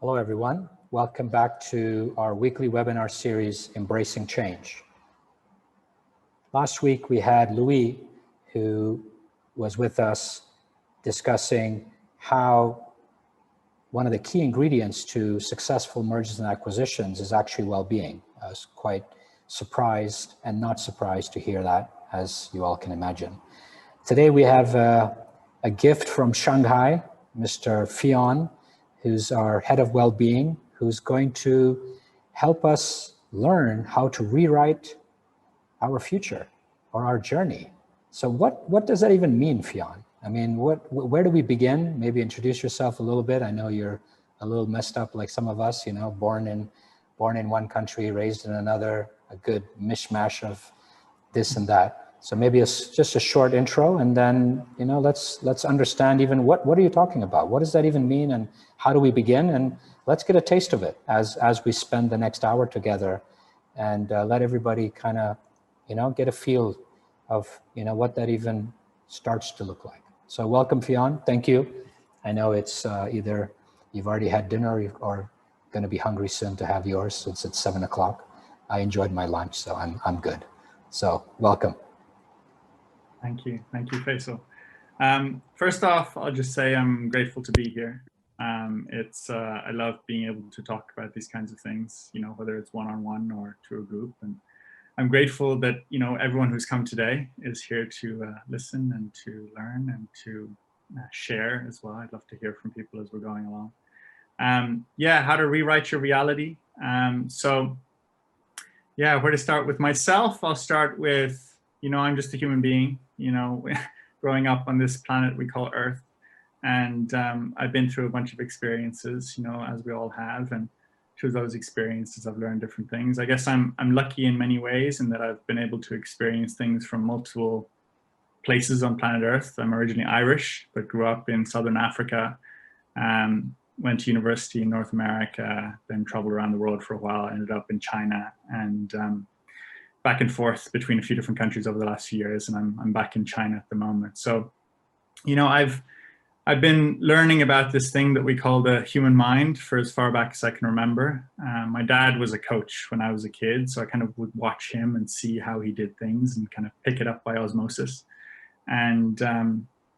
Hello, everyone. Welcome back to our weekly webinar series, Embracing Change. Last week, we had Louis, who was with us discussing how one of the key ingredients to successful mergers and acquisitions is actually well-being. I was quite surprised and not surprised to hear that, as you all can imagine. Today, we have a gift from Shanghai, Mr. Fionn, who's our head of well-being, who's going to help us learn how to rewrite our future or our journey. So what does that even mean, Fionn? I mean, where do we begin? Maybe introduce yourself a little bit. I know you're a little messed up like some of us, you know, born in one country, raised in another, a good mishmash of this and that. So maybe it's just a short intro, and then, you know, let's understand even what are you talking about? What does that even mean, and how do we begin? And let's get a taste of it as we spend the next hour together, and let everybody kind of, you know, get a feel of, you know, what that even starts to look like. So welcome, Fionn. Thank you. I know it's either you've already had dinner or going to be hungry soon to have yours, since it's 7 o'clock. I enjoyed my lunch, so I'm good. So welcome. Thank you, Feisal. First off, I'll just say I'm grateful to be here. I love being able to talk about these kinds of things, you know, whether it's one-on-one or to a group. And I'm grateful that, you know, everyone who's come today is here to listen and to learn and to share as well. I'd love to hear from people as we're going along. Yeah, how to rewrite your reality. So yeah, where to start with myself? I'll start with, you know, I'm just a human being, you know, growing up on this planet we call Earth. And I've been through a bunch of experiences, you know, as we all have. And through those experiences, I've learned different things. I guess I'm lucky in many ways in that I've been able to experience things from multiple places on planet Earth. I'm originally Irish, but grew up in Southern Africa, went to university in North America, then traveled around the world for a while, ended up in China, and back and forth between a few different countries over the last few years, and I'm back in China at the moment. So, you know, I've been learning about this thing that we call the human mind for as far back as I can remember. My dad was a coach when I was a kid, so I kind of would watch him and see how he did things and kind of pick it up by osmosis. And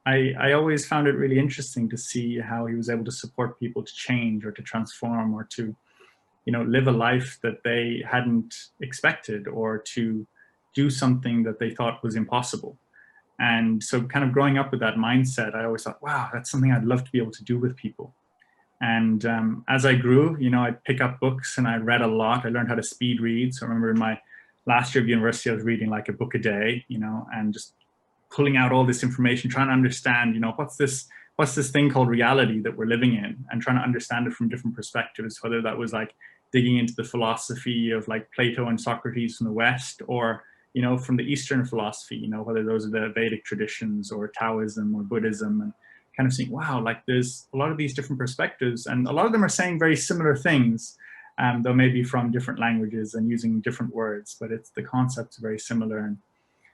I always found it really interesting to see how he was able to support people to change or to transform or to, you know, live a life that they hadn't expected or to do something that they thought was impossible. And so kind of growing up with that mindset, I always thought, wow, that's something I'd love to be able to do with people. And as I grew, you know, I'd pick up books and I read a lot. I learned how to speed read. So I remember in my last year of university, I was reading like a book a day, you know, and just pulling out all this information, trying to understand, you know, what's this thing called reality that we're living in, and trying to understand it from different perspectives, whether that was like digging into the philosophy of like Plato and Socrates from the West, or, you know, from the Eastern philosophy, you know, whether those are the Vedic traditions or Taoism or Buddhism, and kind of seeing, wow, like there's a lot of these different perspectives, and a lot of them are saying very similar things, though maybe from different languages and using different words, but the concepts are very similar. And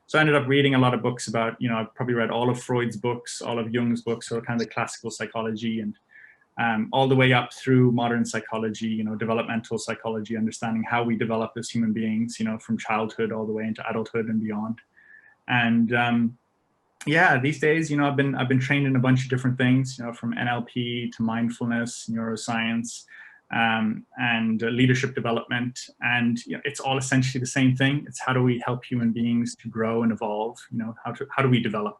so I ended up reading a lot of books about, you know, I've probably read all of Freud's books, all of Jung's books, so kind of the classical psychology, and all the way up through modern psychology, you know, developmental psychology, understanding how we develop as human beings, you know, from childhood all the way into adulthood and beyond. And yeah, these days, you know, I've been trained in a bunch of different things, you know, from NLP to mindfulness, neuroscience, and leadership development. And you know, it's all essentially the same thing. It's how do we help human beings to grow and evolve? You know, how do we develop?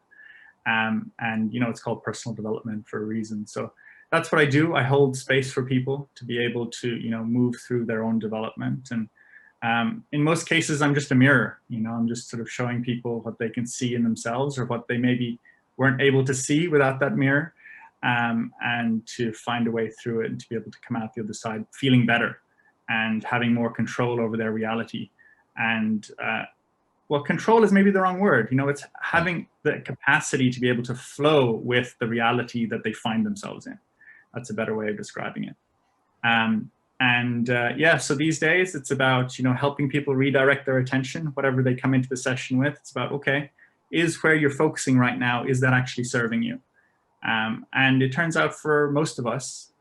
And you know, it's called personal development for a reason. So that's what I do. I hold space for people to be able to, you know, move through their own development. And in most cases, I'm just a mirror. You know, I'm just sort of showing people what they can see in themselves, or what they maybe weren't able to see without that mirror, and to find a way through it and to be able to come out the other side feeling better and having more control over their reality. And well, control is maybe the wrong word. You know, it's having the capacity to be able to flow with the reality that they find themselves in. That's a better way of describing it. Yeah, so these days it's about, you know, helping people redirect their attention, whatever they come into the session with. It's about, okay, is where you're focusing right now, is that actually serving you? And it turns out for most of us,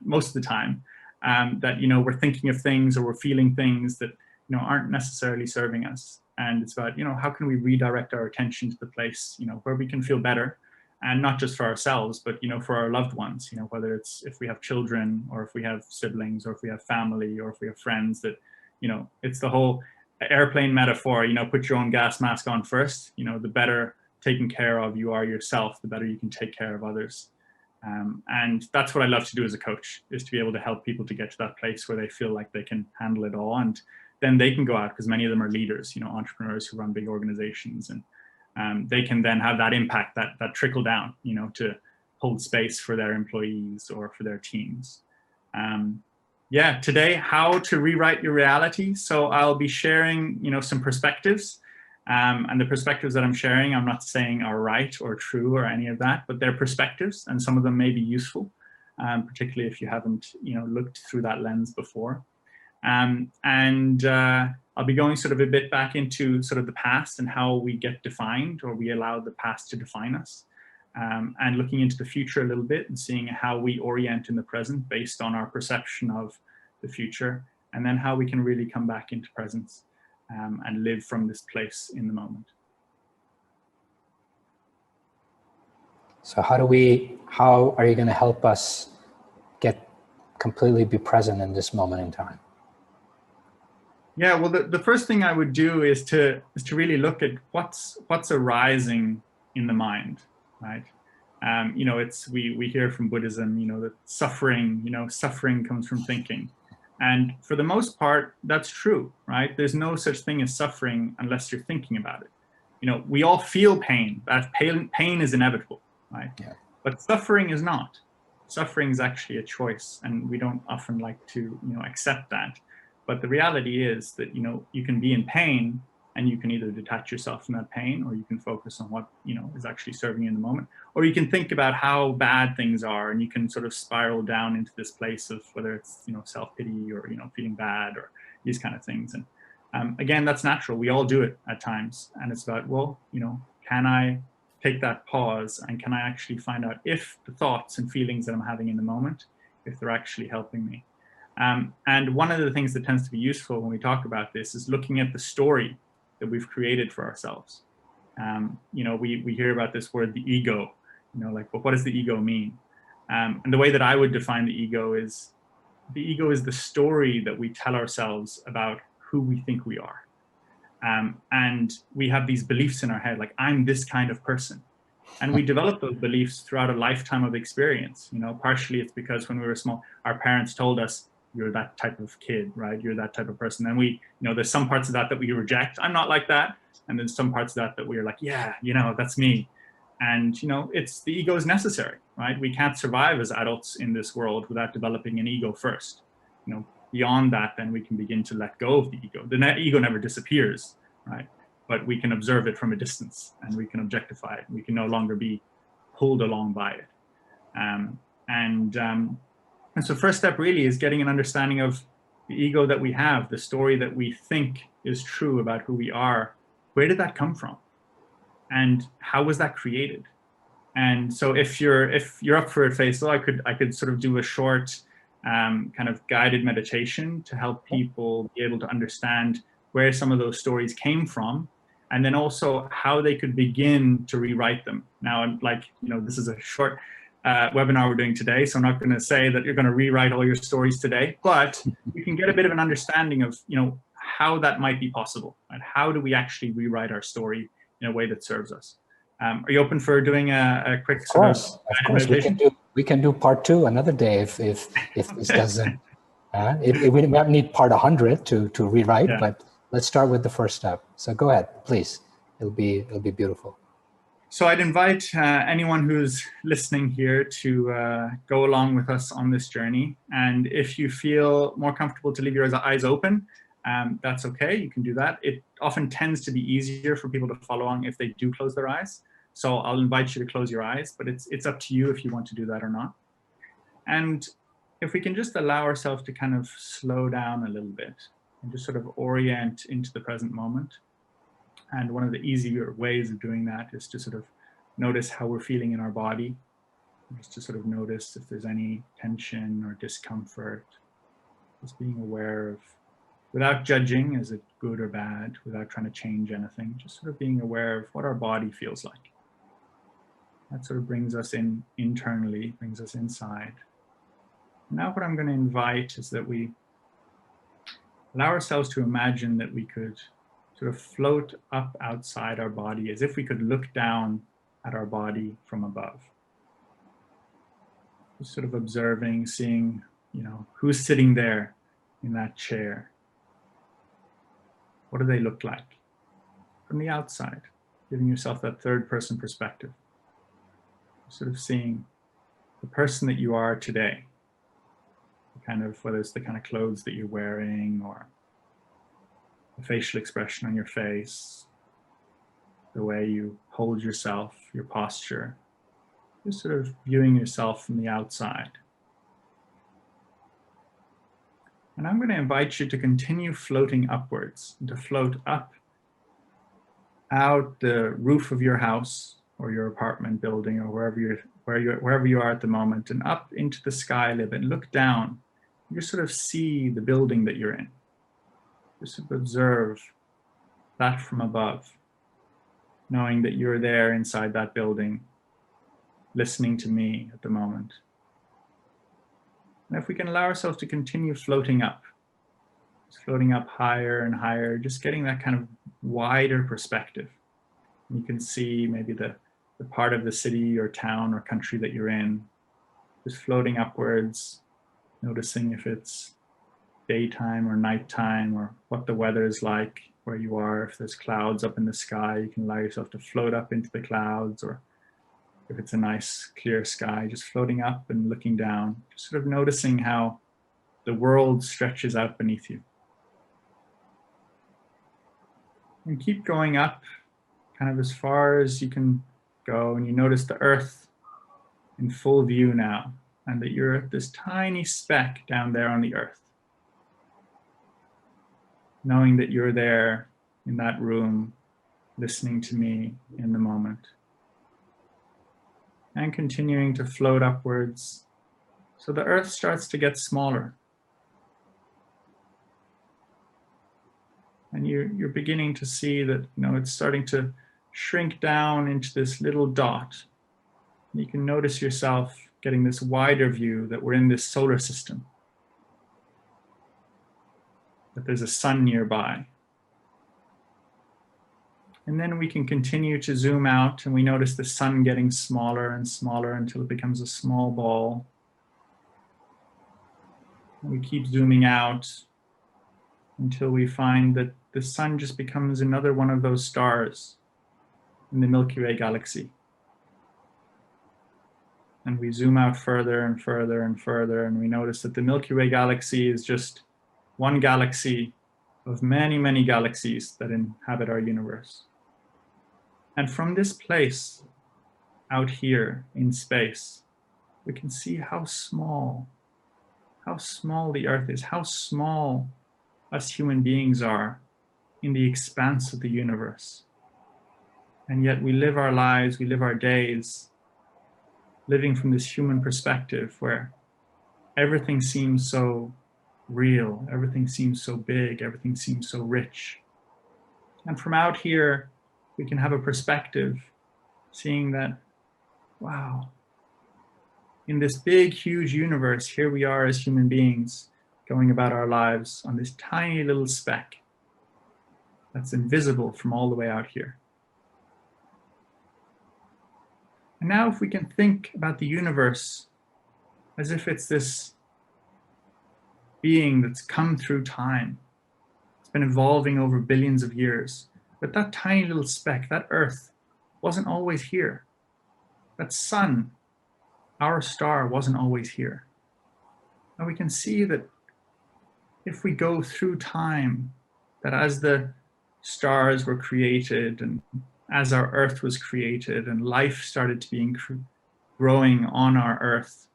most of the time, that, you know, we're thinking of things or we're feeling things that, you know, aren't necessarily serving us. And it's about, you know, how can we redirect our attention to the place, you know, where we can feel better, and not just for ourselves, but, you know, for our loved ones, you know, whether it's if we have children or if we have siblings or if we have family or if we have friends, that, you know, it's the whole airplane metaphor, you know, put your own gas mask on first. You know, the better taken care of you are yourself, the better you can take care of others. And that's what I love to do as a coach, is to be able to help people to get to that place where they feel like they can handle it all. And then they can go out, because many of them are leaders, you know, entrepreneurs who run big organizations, and they can then have that impact, that trickle down, you know, to hold space for their employees or for their teams. Yeah, today, how to rewrite your reality. So I'll be sharing, you know, some perspectives. And the perspectives that I'm sharing, I'm not saying are right or true or any of that, but they're perspectives, and some of them may be useful, particularly if you haven't, you know, looked through that lens before. I'll be going sort of a bit back into sort of the past and how we get defined, or we allow the past to define us, and looking into the future a little bit and seeing how we orient in the present based on our perception of the future, and then how we can really come back into presence. And live from this place in the moment. So how are you going to help us completely be present in this moment in time? Yeah, well, the first thing I would do is to really look at what's arising in the mind, right? You know, we hear from Buddhism, you know, that suffering comes from thinking. And for the most part, that's true, right? There's no such thing as suffering unless you're thinking about it. You know, we all feel pain. That pain is inevitable, right? Yeah. But suffering is not. Suffering is actually a choice, and we don't often like to, you know, accept that. But the reality is that, you know, you can be in pain, and you can either detach yourself from that pain, or you can focus on what, you know, is actually serving you in the moment. Or you can think about how bad things are, and you can sort of spiral down into this place of whether it's, you know, self-pity or, you know, feeling bad or these kind of things. And again, that's natural. We all do it at times. And it's about, well, you know, can I take that pause, and can I actually find out if the thoughts and feelings that I'm having in the moment, if they're actually helping me? And one of the things that tends to be useful when we talk about this is looking at the story that we've created for ourselves. You know, we hear about this word, the ego, you know, like, but what does the ego mean? And the way that I would define the ego is the story that we tell ourselves about who we think we are. And we have these beliefs in our head, like, I'm this kind of person. And we develop those beliefs throughout a lifetime of experience. You know, partially it's because when we were small, our parents told us, you're that type of kid, right? You're that type of person. And we, you know, there's some parts of that we reject. I'm not like that. And there's some parts of that we're like, yeah, you know, that's me. And, you know, the ego is necessary, right? We can't survive as adults in this world without developing an ego first. You know, beyond that, then we can begin to let go of the ego. The ego never disappears, right? But we can observe it from a distance, and we can objectify it. We can no longer be pulled along by it. And so first step really is getting an understanding of the ego that we have, the story that we think is true about who we are. Where did that come from? And how was that created? And so if you're up for it, Feisal, I could sort of do a short kind of guided meditation to help people be able to understand where some of those stories came from, and then also how they could begin to rewrite them. Now, like, you know, this is a short webinar we're doing today, so I'm not going to say that you're going to rewrite all your stories today, but you can get a bit of an understanding of, you know, how that might be possible, and how do we actually rewrite our story in a way that serves us. Are you open for doing a quick sort of meditation? We can do part 2 another day if this doesn't. We might need part 100 to rewrite, yeah. But let's start with the first step. So go ahead, please. It'll be beautiful. So I'd invite anyone who's listening here to go along with us on this journey. And if you feel more comfortable to leave your eyes open, that's okay. You can do that. It often tends to be easier for people to follow along if they do close their eyes. So I'll invite you to close your eyes, but it's up to you if you want to do that or not. And if we can just allow ourselves to kind of slow down a little bit and just sort of orient into the present moment. And one of the easier ways of doing that is to sort of notice how we're feeling in our body. Just to sort of notice if there's any tension or discomfort. Just being aware of, without judging, is it good or bad, without trying to change anything, just sort of being aware of what our body feels like. That sort of brings us in internally, brings us inside. Now what I'm going to invite is that we allow ourselves to imagine that we could sort of float up outside our body as if we could look down at our body from above. Just sort of observing, seeing, who's sitting there in that chair. What do they look like from the outside? Giving yourself that third person perspective. Sort of seeing the person that you are today. Whether it's the kind of clothes that you're wearing or the facial expression on your face, the way you hold yourself, your posture. Just sort of viewing yourself from the outside. And I'm going to invite you to continue floating upwards, and to float up out the roof of your house or your apartment building or wherever you are at the moment, and up into the sky a little bit and look down. You sort of see the building that you're in. Just sort of observe that from above, knowing that you're there inside that building, listening to me at the moment. And if we can allow ourselves to continue floating up higher and higher, just getting that kind of wider perspective. You can see maybe the part of the city or town or country that you're in, just floating upwards, noticing if it's daytime or nighttime or what the weather is like where you are. If there's clouds up in the sky, you can allow yourself to float up into the clouds, or if it's a nice clear sky, just floating up and looking down, just sort of noticing how the world stretches out beneath you. And keep going up kind of as far as you can go, and you notice the earth in full view now, and that you're this tiny speck down there on the earth. Knowing that you're there in that room, listening to me in the moment. And continuing to float upwards, so the earth starts to get smaller. And you're beginning to see that, it's starting to shrink down into this little dot. You can notice yourself getting this wider view that we're in this solar system, that there's a sun nearby. And then we can continue to zoom out, and we notice the sun getting smaller and smaller until it becomes a small ball. And we keep zooming out until we find that the sun just becomes another one of those stars in the Milky Way galaxy. And we zoom out further and further and further, and we notice that the Milky Way galaxy is just one galaxy of many, many galaxies that inhabit our universe. And from this place out here in space, we can see how small the Earth is, how small us human beings are in the expanse of the universe. And yet we live our lives, we live our days, living from this human perspective where everything seems so real, everything seems so big, everything seems so rich. And from out here, we can have a perspective, seeing that, wow, in this big, huge universe, here we are as human beings, going about our lives on this tiny little speck that's invisible from all the way out here. And now if we can think about the universe as if it's this being that's come through time, it's been evolving over billions of years, but that tiny little speck, that Earth, wasn't always here. That sun, our star, wasn't always here. And we can see that if we go through time, that as the stars were created and as our Earth was created and life started to be growing on our Earth,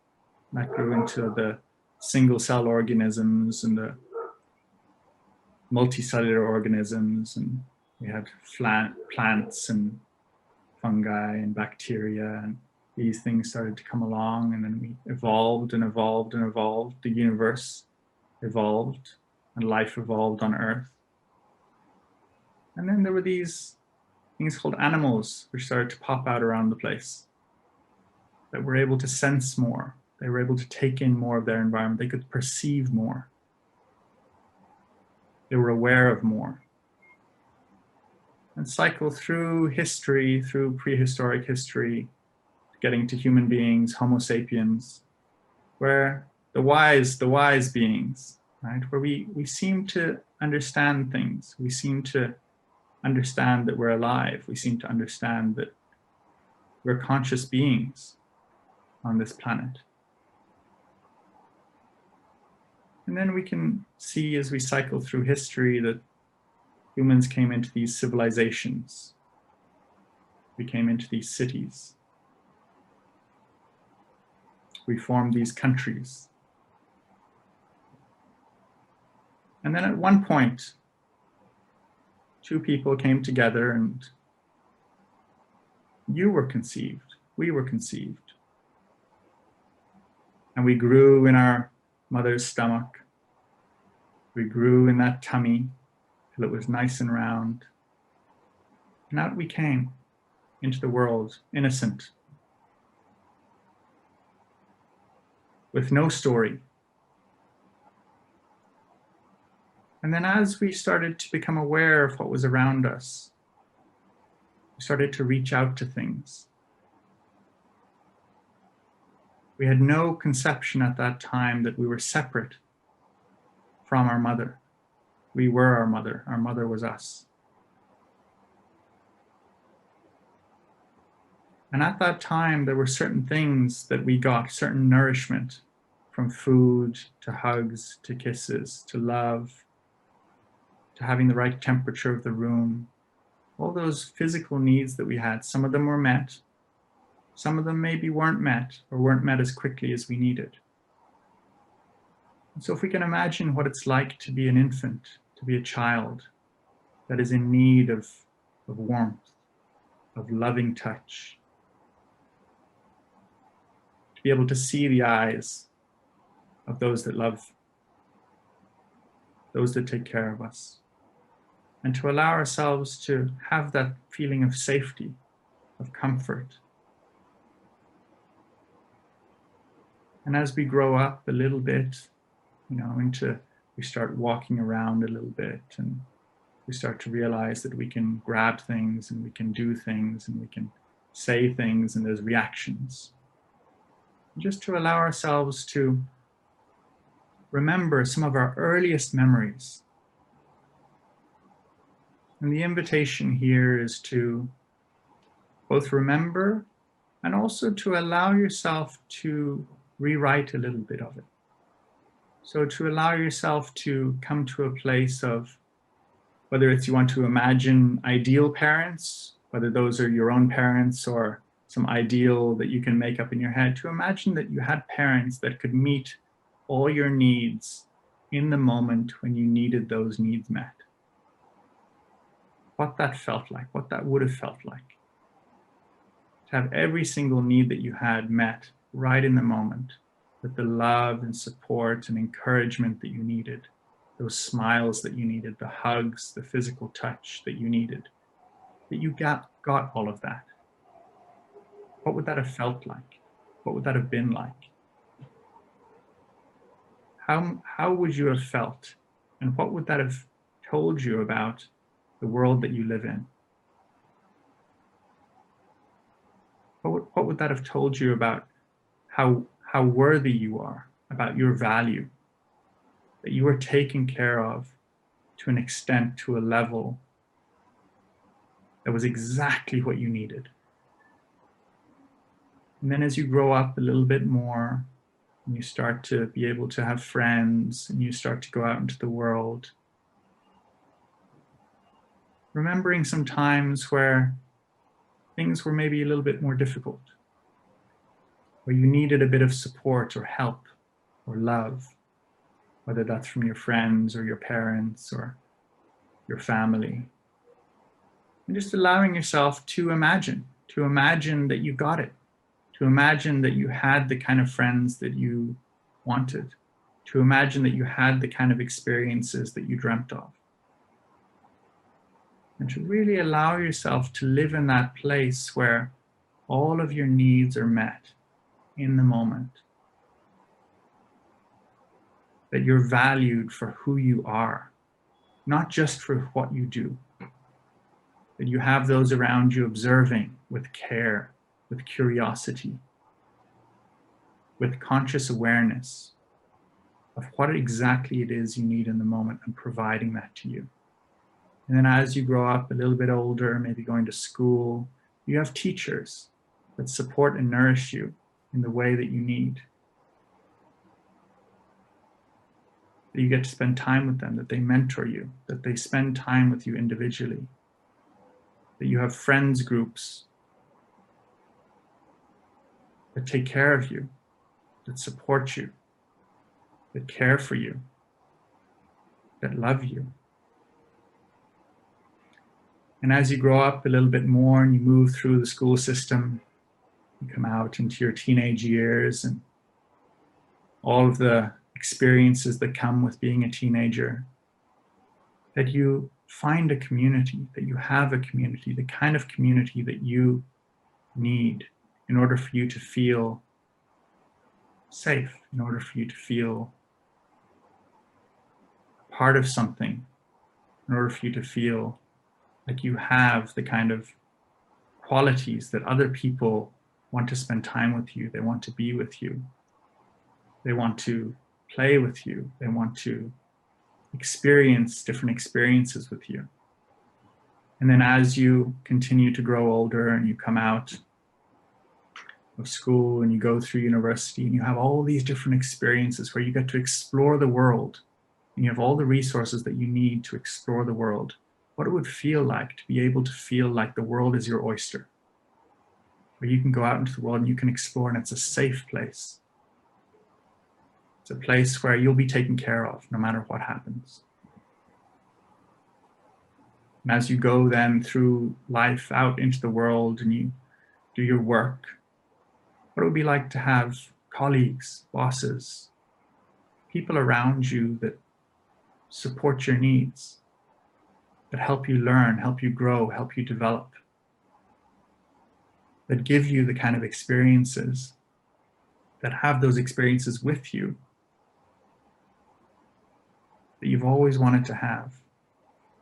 that grew into the single cell organisms and the multicellular organisms, and we had plants and fungi and bacteria, and these things started to come along, and then we evolved and evolved and evolved. The universe evolved and life evolved on Earth. And then there were these things called animals which started to pop out around the place that were able to sense more. They were able to take in more of their environment. They could perceive more. They were aware of more. And cycle through history, through prehistoric history, getting to human beings, Homo sapiens, where the wise beings, right? Where we seem to understand things. We seem to understand that we're alive. We seem to understand that we're conscious beings on this planet. And then we can see as we cycle through history that humans came into these civilizations. We came into these cities. We formed these countries. And then at one point, two people came together and you were conceived, we were conceived. And we grew in our mother's stomach. We grew in that tummy till it was nice and round. And out we came into the world, innocent, with no story. And then as we started to become aware of what was around us, we started to reach out to things. We had no conception at that time that we were separate from our mother. We were our mother was us. And at that time, there were certain things that we got, certain nourishment, from food to hugs to kisses to love to having the right temperature of the room. All those physical needs that we had, some of them were met. Some of them maybe weren't met or weren't met as quickly as we needed. And so if we can imagine what it's like to be an infant, to be a child that is in need of warmth, of loving touch, to be able to see the eyes of those that love, those that take care of us, and to allow ourselves to have that feeling of safety, of comfort. And as we grow up a little bit, we start walking around a little bit, and we start to realize that we can grab things and we can do things and we can say things, and there's reactions. Just to allow ourselves to remember some of our earliest memories. And the invitation here is to both remember and also to allow yourself to rewrite a little bit of it. So to allow yourself to come to a place of, whether it's you want to imagine ideal parents, whether those are your own parents or some ideal that you can make up in your head, to imagine that you had parents that could meet all your needs in the moment when you needed those needs met. What that felt like, what that would have felt like. To have every single need that you had met right in the moment, with the love and support and encouragement that you needed, those smiles that you needed, the hugs, the physical touch that you needed, that you got all of that. What would that have felt like? What would that have been like? How would you have felt? And what would that have told you about the world that you live in? What would that have told you about how worthy you are, about your value, that you were taken care of to an extent, to a level that was exactly what you needed? And then as you grow up a little bit more, and you start to be able to have friends, and you start to go out into the world, remembering some times where things were maybe a little bit more difficult, where you needed a bit of support or help or love, whether that's from your friends or your parents or your family. And just allowing yourself to imagine that you got it, to imagine that you had the kind of friends that you wanted, to imagine that you had the kind of experiences that you dreamt of. And to really allow yourself to live in that place where all of your needs are met in the moment. That you're valued for who you are, not just for what you do. That you have those around you observing with care, with curiosity, with conscious awareness of what exactly it is you need in the moment and providing that to you. And then as you grow up a little bit older, maybe going to school, you have teachers that support and nourish you in the way that you need. That you get to spend time with them, that they mentor you, that they spend time with you individually, that you have friends groups that take care of you, that support you, that care for you, that love you. And as you grow up a little bit more and you move through the school system, you come out into your teenage years and all of the experiences that come with being a teenager, that you find a community, that you have a community, the kind of community that you need in order for you to feel safe, in order for you to feel part of something, in order for you to feel like you have the kind of qualities that other people want to spend time with you, they want to be with you, they want to play with you, they want to experience different experiences with you. And then as you continue to grow older and you come out of school and you go through university and you have all these different experiences where you get to explore the world and you have all the resources that you need to explore the world, what it would feel like to be able to feel like the world is your oyster, where you can go out into the world and you can explore and it's a safe place. It's a place where you'll be taken care of no matter what happens. And as you go then through life out into the world and you do your work, what it would be like to have colleagues, bosses, people around you that support your needs, that help you learn, help you grow, help you develop, that give you the kind of experiences, that have those experiences with you that you've always wanted to have,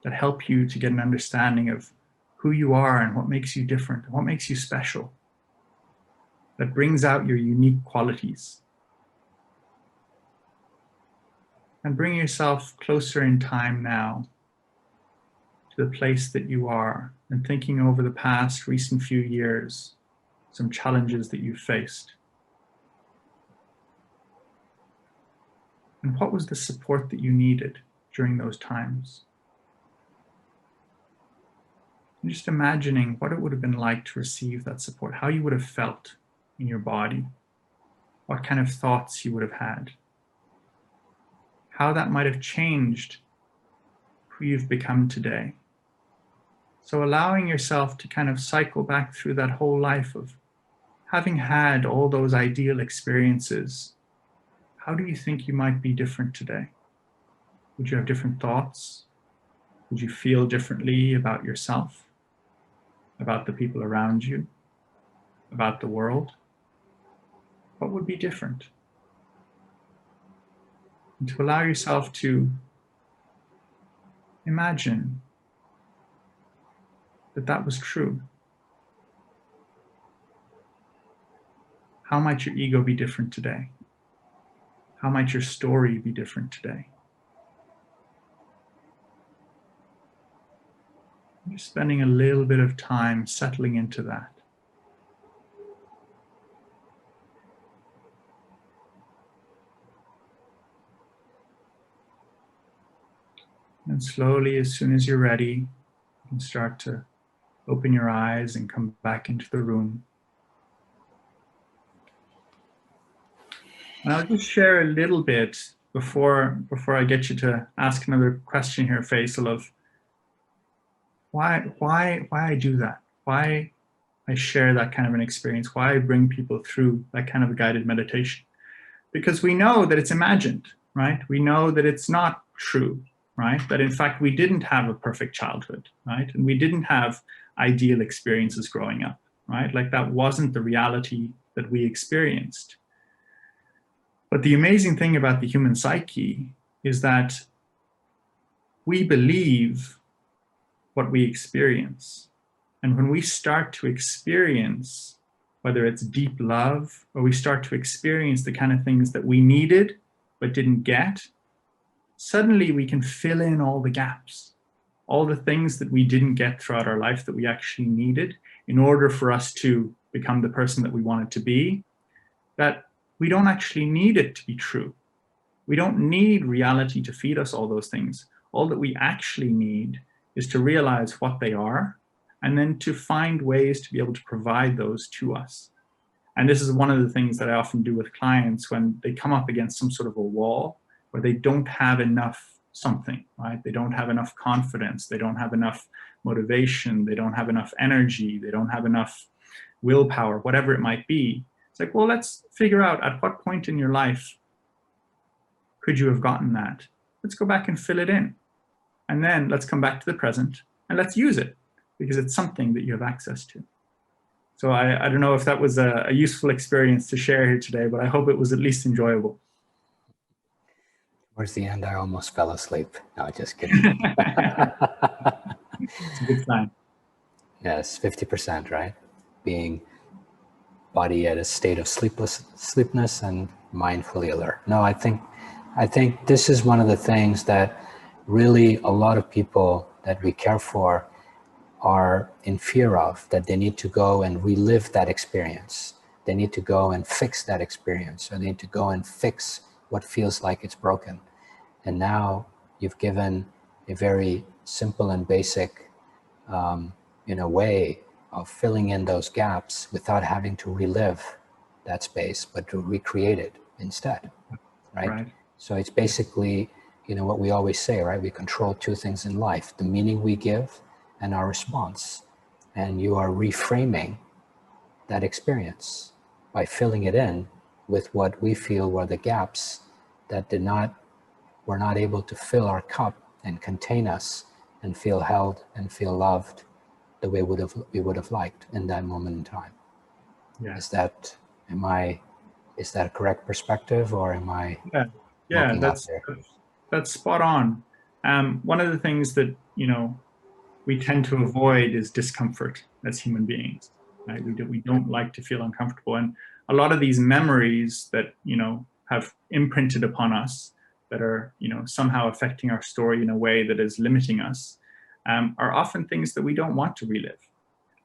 that help you to get an understanding of who you are and what makes you different, what makes you special, that brings out your unique qualities. And bring yourself closer in time now to the place that you are and thinking over the past recent few years, some challenges that you've faced. And what was the support that you needed during those times? And just imagining what it would have been like to receive that support, how you would have felt in your body, what kind of thoughts you would have had, how that might have changed who you've become today. So allowing yourself to kind of cycle back through that whole life of having had all those ideal experiences, how do you think you might be different today? Would you have different thoughts? Would you feel differently about yourself, about the people around you, about the world? What would be different? And to allow yourself to imagine that that was true. How might your ego be different today? How might your story be different today? Just spending a little bit of time settling into that. And slowly, as soon as you're ready, you can start to open your eyes and come back into the room. And I'll just share a little bit before I get you to ask another question here, Feisal, of why I do that? Why I share that kind of an experience, why I bring people through that kind of a guided meditation. Because we know that it's imagined, right? We know that it's not true, right? That in fact, we didn't have a perfect childhood, right? And we didn't have ideal experiences growing up, right? Like that wasn't the reality that we experienced. But the amazing thing about the human psyche is that we believe what we experience. And when we start to experience, whether it's deep love, or we start to experience the kind of things that we needed but didn't get, suddenly we can fill in all the gaps, all the things that we didn't get throughout our life that we actually needed in order for us to become the person that we wanted to be, that we don't actually need it to be true. We don't need reality to feed us all those things. All that we actually need is to realize what they are, and then to find ways to be able to provide those to us. And this is one of the things that I often do with clients when they come up against some sort of a wall where they don't have enough something, right? They don't have enough confidence, they don't have enough motivation, they don't have enough energy, they don't have enough willpower, whatever it might be. It's like, well, let's figure out at what point in your life could you have gotten that? Let's go back and fill it in. And then let's come back to the present and let's use it, because it's something that you have access to. So I don't know if that was a useful experience to share here today, but I hope it was at least enjoyable. Towards the end, I almost fell asleep. No, just kidding. It's a good sign. Yes, 50%, right? Being body at a state of sleepness and mind fully alert. No, I think this is one of the things that really a lot of people that we care for are in fear of, that they need to go and relive that experience. They need to go and fix that experience, or they need to go and fix what feels like it's broken. And now you've given a very simple and basic way of filling in those gaps without having to relive that space, but to recreate it instead, right? So it's basically, what we always say, right? We control two things in life: the meaning we give and our response. And you are reframing that experience by filling it in with what we feel were the gaps that were not able to fill our cup and contain us and feel held and feel loved the way we would have liked in that moment in time. Yeah. Is that a correct perspective, or am I? Yeah, that's spot on. One of the things that we tend to avoid is discomfort as human beings, right? We don't like to feel uncomfortable, and a lot of these memories that have imprinted upon us, that are somehow affecting our story in a way that is limiting us, are often things that we don't want to relive,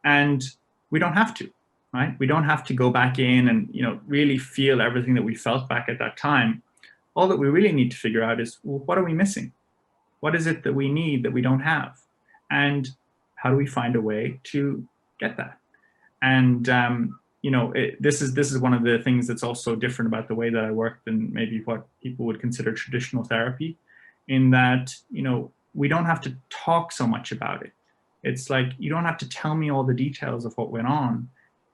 and we don't have to, right? We don't have to go back in and really feel everything that we felt back at that time. All that we really need to figure out is, well, what are we missing? What is it that we need that we don't have? And how do we find a way to get that? And this is one of the things that's also different about the way that I work than maybe what people would consider traditional therapy, in that we don't have to talk so much about it. It's like, you don't have to tell me all the details of what went on.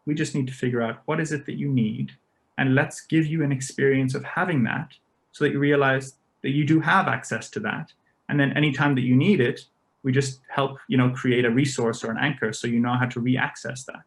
We just need to figure out what is it that you need, and let's give you an experience of having that, so that you realize that you do have access to that. And then anytime that you need it, we just help create a resource or an anchor, so you know how to re-access that.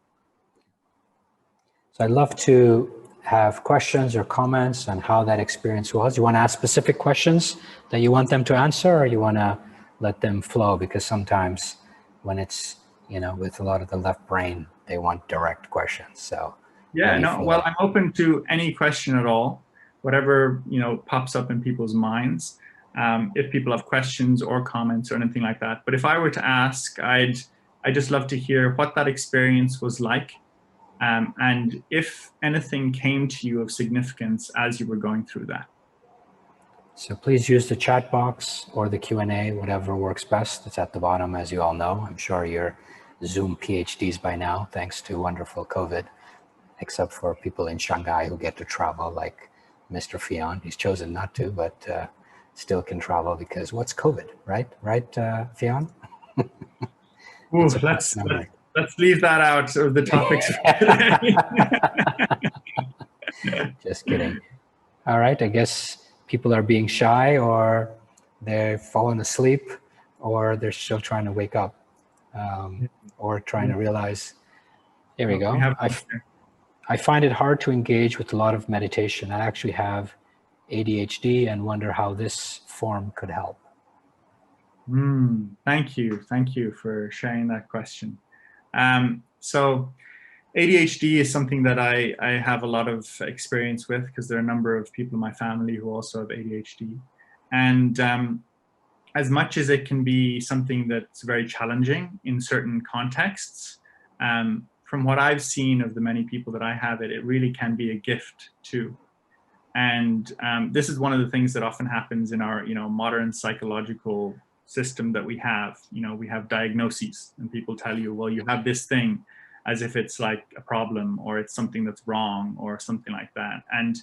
So I'd love to have questions or comments on how that experience was. You want to ask specific questions that you want them to answer, or you want to let them flow? Because sometimes when it's, with a lot of the left brain, they want direct questions. So yeah, no, well, I'm open to any question at all, whatever pops up in people's minds. If people have questions or comments or anything like that. But if I were to ask, I'd just love to hear what that experience was like, and if anything came to you of significance as you were going through that. So please use the chat box or the Q&A, whatever works best. It's at the bottom, as you all know. I'm sure you're Zoom PhDs by now, thanks to wonderful COVID, except for people in Shanghai who get to travel, like Mr. Fionn. He's chosen not to, but still can travel because what's COVID, right? Right, Fionn? Ooh, let's let's leave that out of the topics for today. Just kidding. All right, I guess people are being shy, or they've fallen asleep, or they're still trying to wake up, or trying to realize. There we go. I find it hard to engage with a lot of meditation. I actually have ADHD and wonder how this form could help. Thank you for sharing that question. So ADHD is something that I have a lot of experience with, because there are a number of people in my family who also have ADHD. And as much as it can be something that's very challenging in certain contexts, from what I've seen of the many people that I have it really can be a gift too. And this is one of the things that often happens in our, modern psychological system that we have. We have diagnoses, and people tell you, well, you have this thing, as if it's like a problem, or it's something that's wrong, or something like that. And,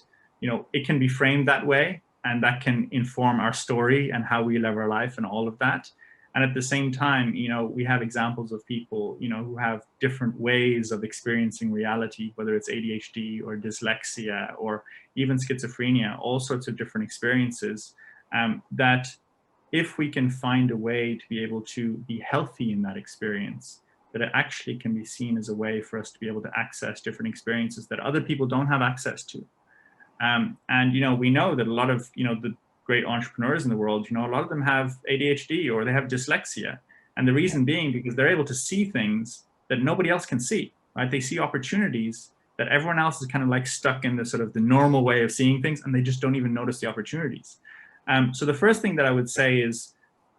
it can be framed that way, and that can inform our story and how we live our life and all of that. And at the same time, we have examples of people, who have different ways of experiencing reality, whether it's ADHD or dyslexia or even schizophrenia, all sorts of different experiences, that if we can find a way to be able to be healthy in that experience, that it actually can be seen as a way for us to be able to access different experiences that other people don't have access to. And, we know that a lot of, the great entrepreneurs in the world, a lot of them have ADHD or they have dyslexia. And the reason being because they're able to see things that nobody else can see, right? They see opportunities that everyone else is kind of like stuck in the sort of the normal way of seeing things, and they just don't even notice the opportunities. So the first thing that I would say is,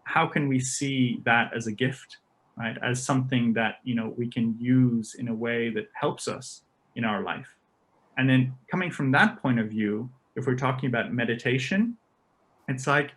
how can we see that as a gift, right? As something that, we can use in a way that helps us in our life. And then coming from that point of view, if we're talking about meditation, it's like,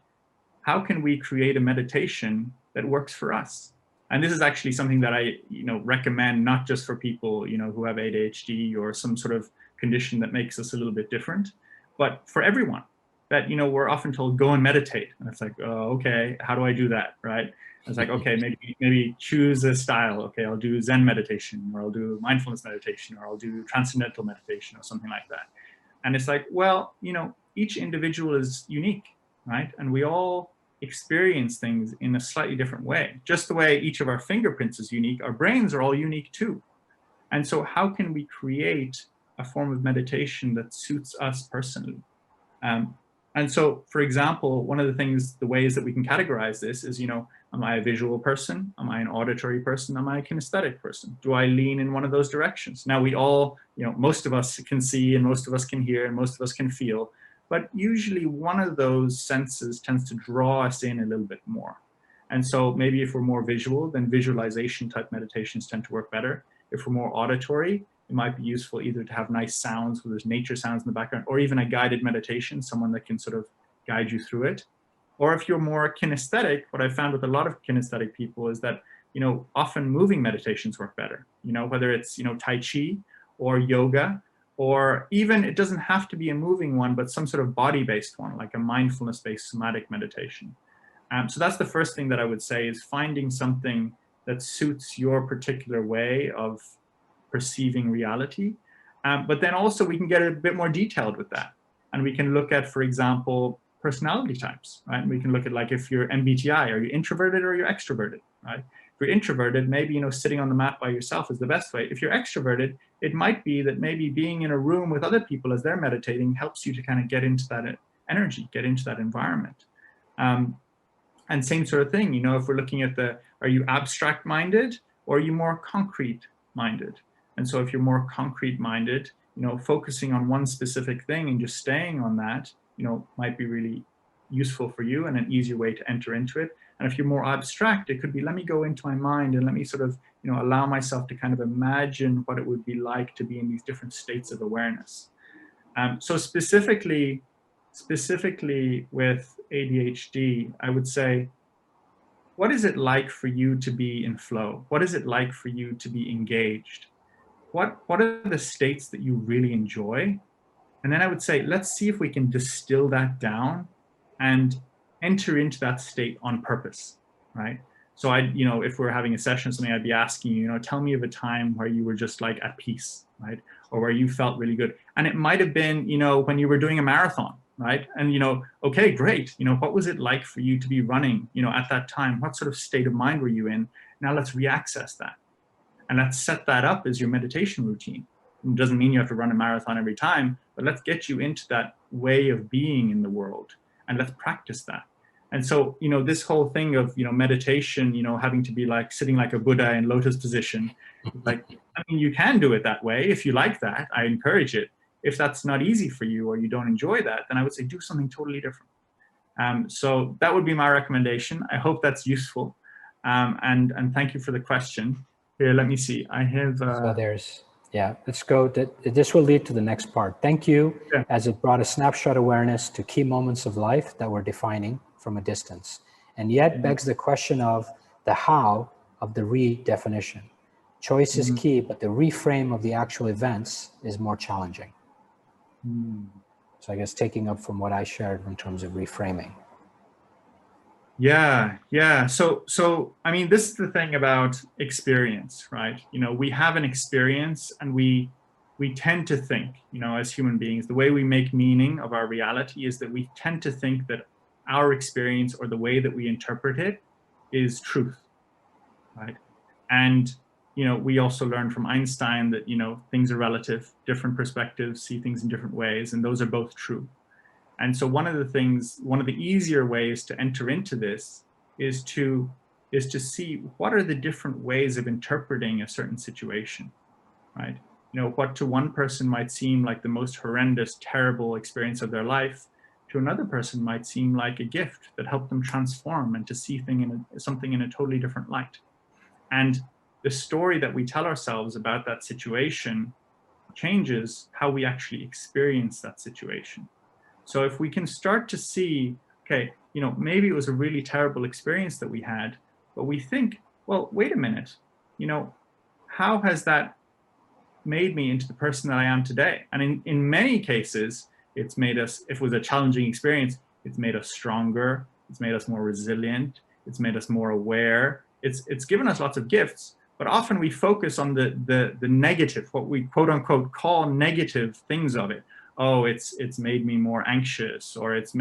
how can we create a meditation that works for us? And this is actually something that I, recommend not just for people, who have ADHD or some sort of condition that makes us a little bit different, but for everyone. That, we're often told, go and meditate. And it's like, oh, okay, how do I do that, right? And it's like, okay, maybe choose a style. Okay, I'll do Zen meditation, or I'll do mindfulness meditation, or I'll do transcendental meditation, or something like that. And it's like, well, each individual is unique, right? And we all experience things in a slightly different way. Just the way each of our fingerprints is unique, our brains are all unique too. And so how can we create a form of meditation that suits us personally? And so, for example, one of the ways that we can categorize this is, am I a visual person? Am I an auditory person? Am I a kinesthetic person? Do I lean in one of those directions? Now, we all, most of us can see, and most of us can hear, and most of us can feel. But usually one of those senses tends to draw us in a little bit more. And so maybe if we're more visual, then visualization type meditations tend to work better. If we're more auditory, it might be useful either to have nice sounds, where there's nature sounds in the background, or even a guided meditation, someone that can sort of guide you through it. Or if you're more kinesthetic, what I found with a lot of kinesthetic people is that, often moving meditations work better, whether it's, Tai Chi or yoga, or even it doesn't have to be a moving one, but some sort of body-based one, like a mindfulness-based somatic meditation. So that's the first thing that I would say, is finding something that suits your particular way of perceiving reality. But then also we can get a bit more detailed with that. And we can look at, for example, personality types, right? And we can look at, like, if you're MBTI, are you introverted or are you extroverted, right? If you're introverted, maybe, sitting on the mat by yourself is the best way. If you're extroverted, it might be that maybe being in a room with other people as they're meditating helps you to kind of get into that energy, get into that environment. And same sort of thing, if we're looking at are you abstract minded or are you more concrete minded? And so if you're more concrete minded, focusing on one specific thing and just staying on that, might be really useful for you and an easier way to enter into it. And if you're more abstract, it could be, let me go into my mind and let me sort of, allow myself to kind of imagine what it would be like to be in these different states of awareness. So specifically with ADHD, I would say, what is it like for you to be in flow? What is it like for you to be engaged? What are the states that you really enjoy? And then I would say, let's see if we can distill that down and enter into that state on purpose, right? So if we're having a session or something, I'd be asking you, tell me of a time where you were just like at peace, right? Or where you felt really good. And it might have been, when you were doing a marathon, right? And, okay, great. What was it like for you to be running, at that time? What sort of state of mind were you in? Now let's reaccess that. And let's set that up as your meditation routine. It doesn't mean you have to run a marathon every time, but let's get you into that way of being in the world, and let's practice that. And so, this whole thing of, meditation, having to be like sitting like a Buddha in lotus position, like, you can do it that way. If you like that, I encourage it. If that's not easy for you or you don't enjoy that, then I would say do something totally different. So that would be my recommendation. I hope that's useful. And thank you for the question. Here, let me see. I have... So let's go. This will lead to the next part. Thank you, as it brought a snapshot awareness to key moments of life that we're defining from a distance, and yet begs the question of the how of the redefinition. Choice is key, but the reframe of the actual events is more challenging. So I guess taking up from what I shared in terms of reframing. Yeah. So this is the thing about experience, right? We have an experience, and we tend to think, as human beings, the way we make meaning of our reality is that we tend to think that our experience, or the way that we interpret it, is truth, right? And we also learned from Einstein that things are relative, different perspectives see things in different ways, and those are both true. And so one of the easier ways to enter into this is to see what are the different ways of interpreting a certain situation, right? What to one person might seem like the most horrendous, terrible experience of their life, to another person might seem like a gift that helped them transform and to see something in a totally different light. And the story that we tell ourselves about that situation changes how we actually experience that situation. So if we can start to see, okay, maybe it was a really terrible experience that we had, but we think, well, wait a minute, how has that made me into the person that I am today? And in many cases, it's made us, if it was a challenging experience, it's made us stronger, it's made us more resilient, it's made us more aware, it's given us lots of gifts, but often we focus on the negative, what we quote unquote call negative things of it. Oh, it's made me more anxious, or it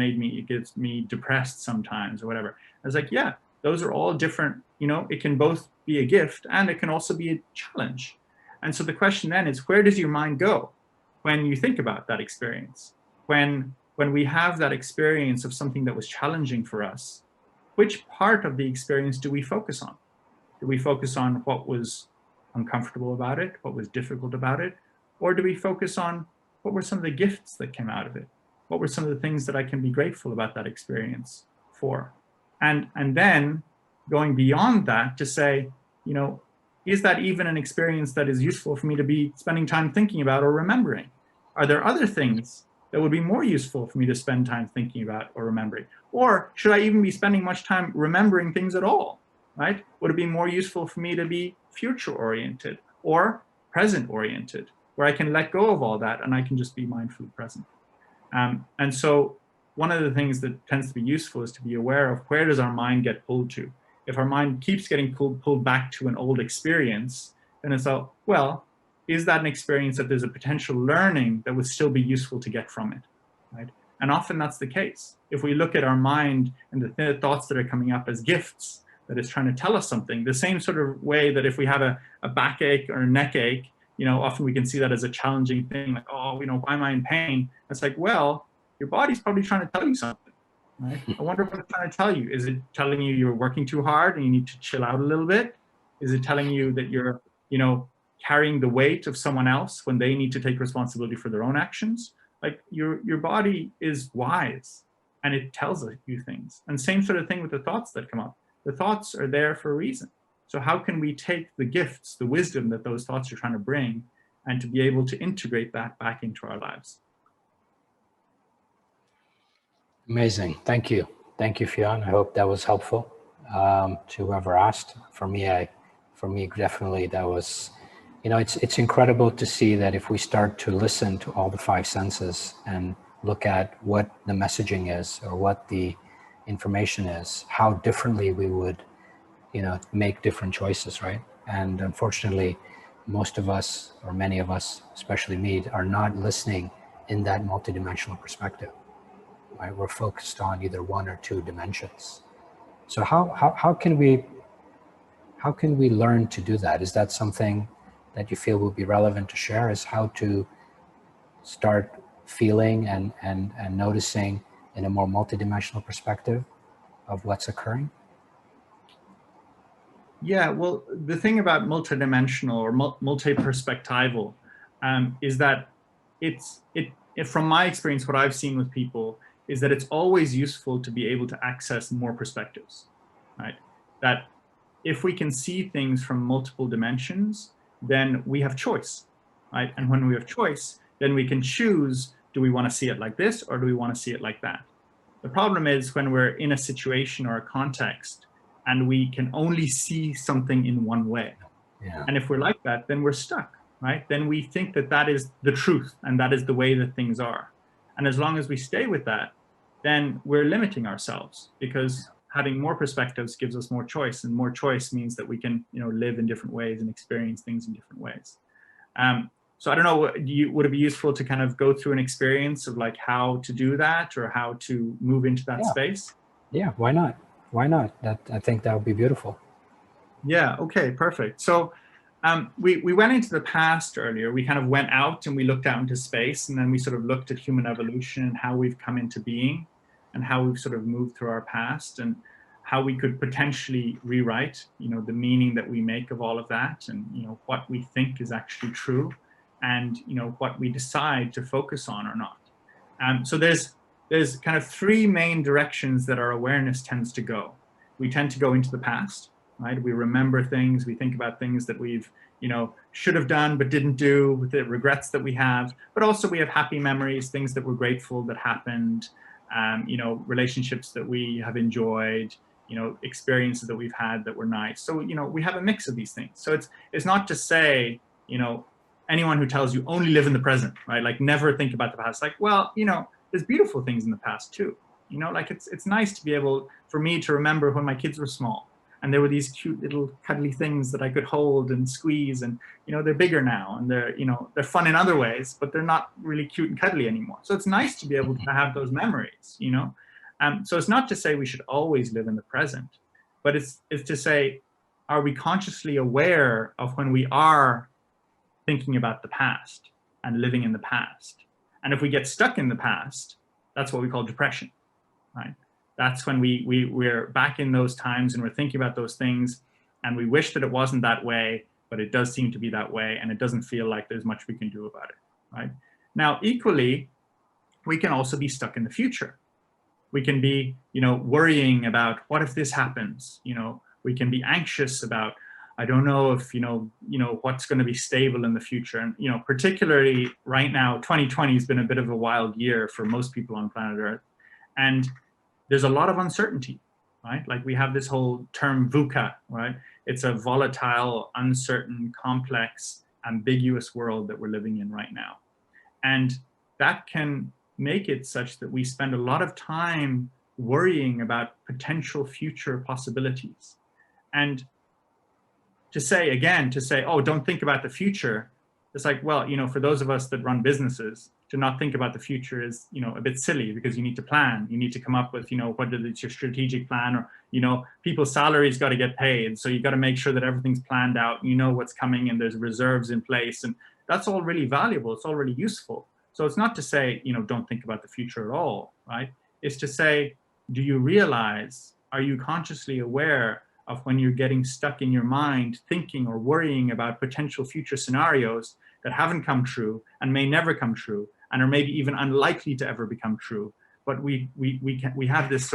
gives me depressed sometimes, or whatever. I was like, yeah, those are all different, it can both be a gift and it can also be a challenge. And so the question then is, where does your mind go when you think about that experience? When we have that experience of something that was challenging for us, which part of the experience do we focus on? Do we focus on what was uncomfortable about it, what was difficult about it? Or do we focus on what were some of the gifts that came out of it? What were some of the things that I can be grateful about that experience for? And then going beyond that to say, is that even an experience that is useful for me to be spending time thinking about or remembering? Are there other things that would be more useful for me to spend time thinking about or remembering? Or should I even be spending much time remembering things at all, right? Would it be more useful for me to be future-oriented or present-oriented, where I can let go of all that and I can just be mindfully present? And so one of the things that tends to be useful is to be aware of where does our mind get pulled to. If our mind keeps getting pulled back to an old experience, then it's all, well, is that an experience that there's a potential learning that would still be useful to get from it, right? And often that's the case. If we look at our mind and the thoughts that are coming up as gifts, that is trying to tell us something, the same sort of way that if we have a backache or a neck ache, often we can see that as a challenging thing, like, oh, why am I in pain? It's like, well, your body's probably trying to tell you something, right? I wonder what it's trying to tell you. Is it telling you you're working too hard and you need to chill out a little bit? Is it telling you that you're, carrying the weight of someone else when they need to take responsibility for their own actions? Like your body is wise and it tells you things. And same sort of thing with the thoughts that come up. The thoughts are there for a reason. So how can we take the gifts, the wisdom that those thoughts are trying to bring, and to be able to integrate that back into our lives? Amazing. Thank you. Thank you, Fionn. I hope that was helpful to whoever asked. For me, definitely that was, it's incredible to see that if we start to listen to all the five senses and look at what the messaging is or what the information is, how differently we would make different choices, right? And unfortunately, most of us, or many of us, especially me, are not listening in that multidimensional perspective, right? We're focused on either one or two dimensions. So how can we learn to do that? Is that something that you feel will be relevant to share, is how to start feeling and noticing in a more multidimensional perspective of what's occurring? Yeah, well, the thing about multidimensional or multi-perspectival is that from my experience, what I've seen with people is that it's always useful to be able to access more perspectives, right? That if we can see things from multiple dimensions, then we have choice, right? And when we have choice, then we can choose, do we want to see it like this or do we want to see it like that? The problem is when we're in a situation or a context and we can only see something in one way. Yeah. And if we're like that, then we're stuck, right? Then we think that that is the truth and that is the way that things are. And as long as we stay with that, then we're limiting ourselves, because having more perspectives gives us more choice, and more choice means that we can, live in different ways and experience things in different ways. So I don't know, would it be useful to kind of go through an experience of like how to do that or how to move into that space? Yeah, why not? Why not? I think that would be beautiful. Yeah, okay, perfect. So we went into the past earlier. We kind of went out and we looked out into space, and then we sort of looked at human evolution and how we've come into being and how we've sort of moved through our past and how we could potentially rewrite, the meaning that we make of all of that, and, what we think is actually true, and, what we decide to focus on or not. So there's kind of three main directions that our awareness tends to go. We tend to go into the past, right? We remember things, we think about things that we've, should have done but didn't do, with the regrets that we have, but also we have happy memories, things that we're grateful that happened, relationships that we have enjoyed, experiences that we've had that were nice. So, we have a mix of these things. So it's not to say, anyone who tells you only live in the present, right? Like never think about the past. Like, well, there's beautiful things in the past too. Like it's nice to be able, for me, to remember when my kids were small and there were these cute little cuddly things that I could hold and squeeze, and they're bigger now and they're fun in other ways, but they're not really cute and cuddly anymore. So it's nice to be able to have those memories, So it's not to say we should always live in the present, but it's to say, are we consciously aware of when we are thinking about the past and living in the past? And if we get stuck in the past, that's what we call depression, right? That's when we're back in those times and we're thinking about those things and we wish that it wasn't that way, but it does seem to be that way, and it doesn't feel like there's much we can do about it, right? Now, equally, we can also be stuck in the future. We can be, worrying about what if this happens? We can be anxious about, I don't know if, what's going to be stable in the future. And, particularly right now, 2020 has been a bit of a wild year for most people on planet Earth. And there's a lot of uncertainty, right? Like we have this whole term VUCA, right? It's a volatile, uncertain, complex, ambiguous world that we're living in right now. And that can make it such that we spend a lot of time worrying about potential future possibilities. And to say, oh, don't think about the future, it's like, well, for those of us that run businesses, to not think about the future is, a bit silly, because you need to plan. You need to come up with, whether it's your strategic plan or, people's salaries got to get paid. So you got to make sure that everything's planned out, what's coming, and there's reserves in place. And that's all really valuable. It's all really useful. So it's not to say, don't think about the future at all, right? It's to say, do you realize, are you consciously aware of when you're getting stuck in your mind thinking or worrying about potential future scenarios that haven't come true and may never come true and are maybe even unlikely to ever become true? But we have this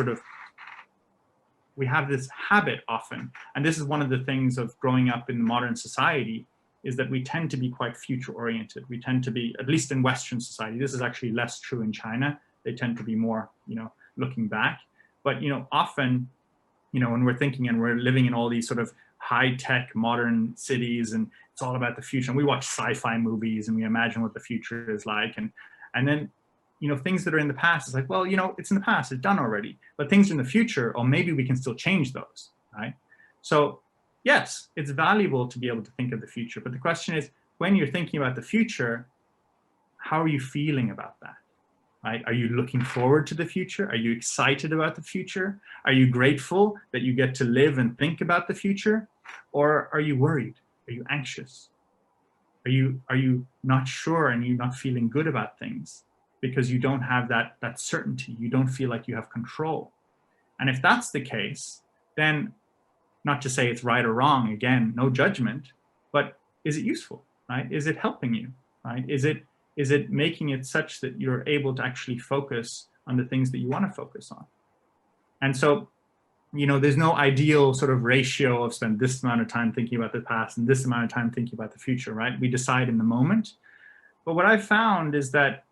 habit often, and this is one of the things of growing up in modern society, is that we tend to be quite future oriented. We tend to be, at least in Western society, this is actually less true in China. They tend to be more, looking back. But, often, when we're thinking and we're living in all these sort of high-tech modern cities, and it's all about the future, and we watch sci-fi movies and we imagine what the future is like, and then things that are in the past, it's like, well, it's in the past, it's done already. But things in the future, or maybe we can still change those, right? So yes, it's valuable to be able to think of the future, but the question is, when you're thinking about the future, how are you feeling about that? Right? Are you looking forward to the future? Are you excited about the future? Are you grateful that you get to live and think about the future? Or are you worried? Are you anxious? Are you not sure and you're not feeling good about things because you don't have that certainty? You don't feel like you have control. And if that's the case, then not to say it's right or wrong, again, no judgment, but is it useful, right? Is it helping you, right? Is it making it such that you're able to actually focus on the things that you want to focus on? And so, there's no ideal sort of ratio of spend this amount of time thinking about the past and this amount of time thinking about the future, right? We decide in the moment. But what I've found is that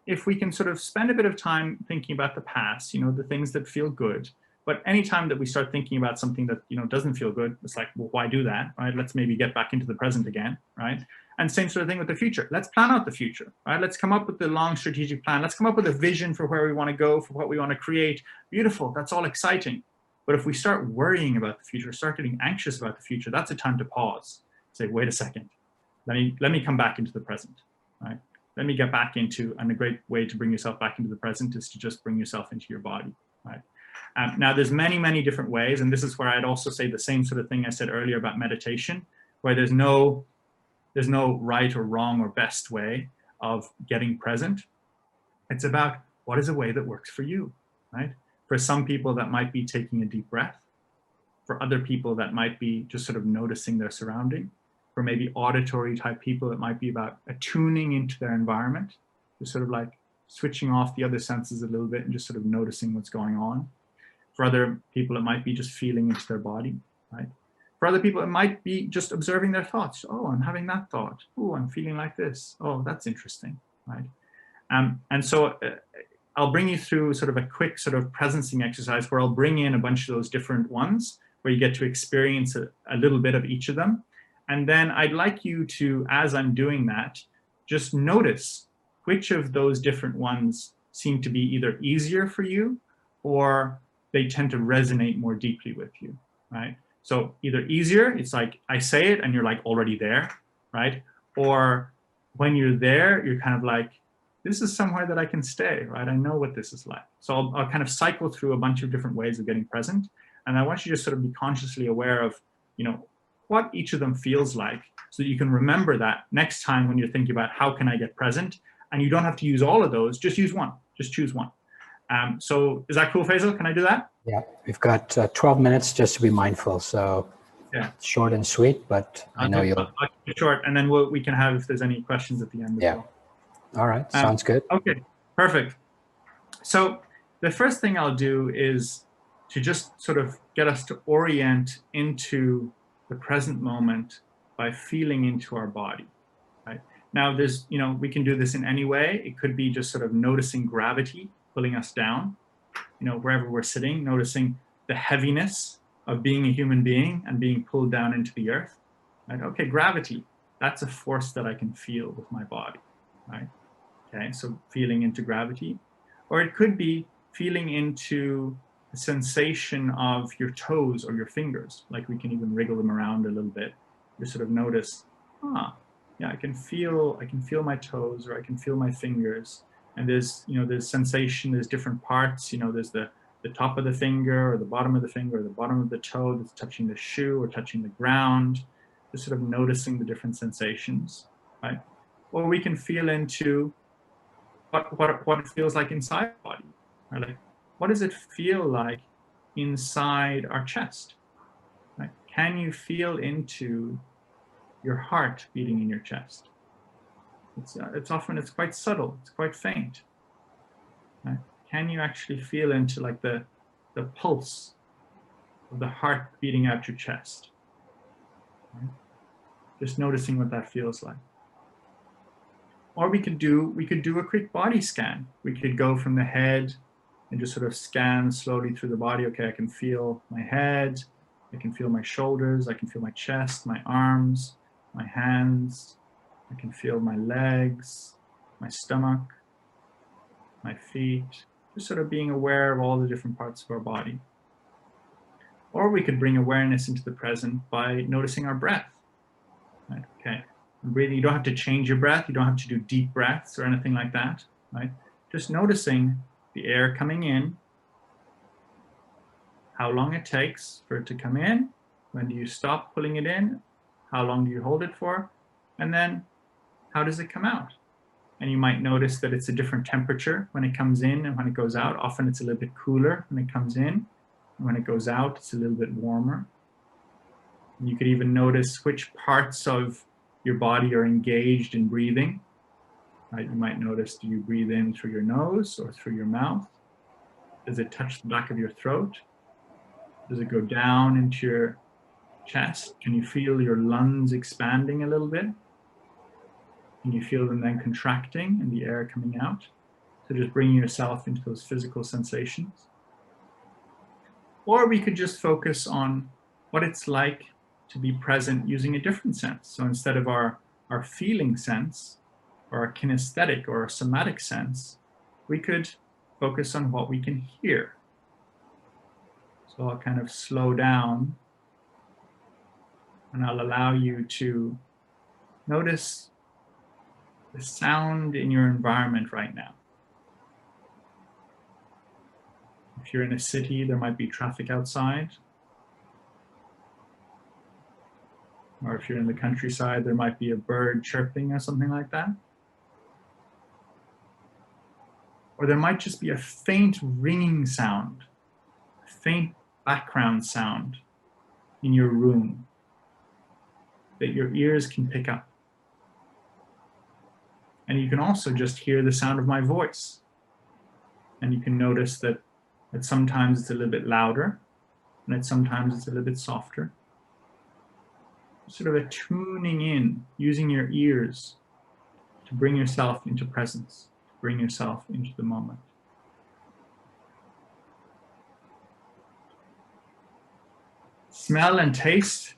if we can sort of spend a bit of time thinking about the past, the things that feel good, but anytime that we start thinking about something that, doesn't feel good, it's like, well, why do that, right? Let's maybe get back into the present again, right? And same sort of thing with the future. Let's plan out the future, right? Let's come up with the long strategic plan. Let's come up with a vision for where we want to go, for what we want to create. Beautiful, that's all exciting. But if we start worrying about the future, start getting anxious about the future, that's a time to pause. Say, wait a second, let me come back into the present, right? Let me get back into, and a great way to bring yourself back into the present is to just bring yourself into your body, right? Now, there's many, many different ways, and this is where I'd also say the same sort of thing I said earlier about meditation, where there's no right or wrong or best way of getting present. It's about what is a way that works for you, right? For some people, that might be taking a deep breath. For other people, that might be just sort of noticing their surrounding. For maybe auditory type people, it might be about attuning into their environment, just sort of like switching off the other senses a little bit and just sort of noticing what's going on. For other people, it might be just feeling into their body, right? For other people, it might be just observing their thoughts. Oh, I'm having that thought. Oh, I'm feeling like this. Oh, that's interesting, right? And so I'll bring you through sort of a quick sort of presencing exercise where I'll bring in a bunch of those different ones where you get to experience a little bit of each of them. And then I'd like you to, as I'm doing that, just notice which of those different ones seem to be either easier for you or they tend to resonate more deeply with you, right? So either easier, it's like I say it and you're like already there, right? Or when you're there, you're kind of like, this is somewhere that I can stay, right? I know what this is like. So I'll kind of cycle through a bunch of different ways of getting present. And I want you to just sort of be consciously aware of, what each of them feels like so that you can remember that next time when you're thinking about how can I get present, and you don't have to use all of those, just use one, just choose one. So is that cool, Feisal? Can I do that? Yeah, we've got 12 minutes just to be mindful. So yeah, short and sweet, but I know you'll. I'll keep it short, and then we can have, if there's any questions at the end as well. All right, sounds good. Okay, perfect. So the first thing I'll do is to just sort of get us to orient into the present moment by feeling into our body, right? Now there's, we can do this in any way. It could be just sort of noticing gravity pulling us down, wherever we're sitting, noticing the heaviness of being a human being and being pulled down into the earth, right? Okay, gravity, that's a force that I can feel with my body, right? Okay, so feeling into gravity. Or it could be feeling into the sensation of your toes or your fingers, like we can even wriggle them around a little bit. You sort of notice, yeah, I can feel my toes or I can feel my fingers. And there's, there's sensation, there's different parts, there's the top of the finger or the bottom of the finger or the bottom of the toe that's touching the shoe or touching the ground, just sort of noticing the different sensations, right? Or we can feel into what it feels like inside the body, right? Like, what does it feel like inside our chest, right? Can you feel into your heart beating in your chest? It's often, it's quite subtle, it's quite faint, right? Can you actually feel into like the pulse of the heart beating out your chest, right? Just noticing what that feels like. Or we could do a quick body scan. We could go from the head and just sort of scan slowly through the body. Okay, I can feel my head, I can feel my shoulders, I can feel my chest, my arms, my hands, I can feel my legs, my stomach, my feet, just sort of being aware of all the different parts of our body. Or we could bring awareness into the present by noticing our breath. Right? Okay, and breathing, you don't have to change your breath, you don't have to do deep breaths or anything like that, right? Just noticing the air coming in, how long it takes for it to come in, when do you stop pulling it in, how long do you hold it for, and then how does it come out? And you might notice that it's a different temperature when it comes in and when it goes out. Often it's a little bit cooler when it comes in, and when it goes out, it's a little bit warmer. And you could even notice which parts of your body are engaged in breathing. Right? You might notice, do you breathe in through your nose or through your mouth? Does it touch the back of your throat? Does it go down into your chest? Can you feel your lungs expanding a little bit? Can you feel them then contracting and the air coming out? So just bringing yourself into those physical sensations. Or we could just focus on what it's like to be present using a different sense. So instead of our feeling sense, or our kinesthetic or our somatic sense, we could focus on what we can hear. So I'll kind of slow down and I'll allow you to notice the sound in your environment right now. If you're in a city, there might be traffic outside. Or if you're in the countryside, there might be a bird chirping or something like that. Or there might just be a faint ringing sound, a faint background sound in your room that your ears can pick up. And you can also just hear the sound of my voice. And you can notice that sometimes it's a little bit louder, and that sometimes it's a little bit softer. Sort of a tuning in, using your ears to bring yourself into presence, to bring yourself into the moment. Smell and taste,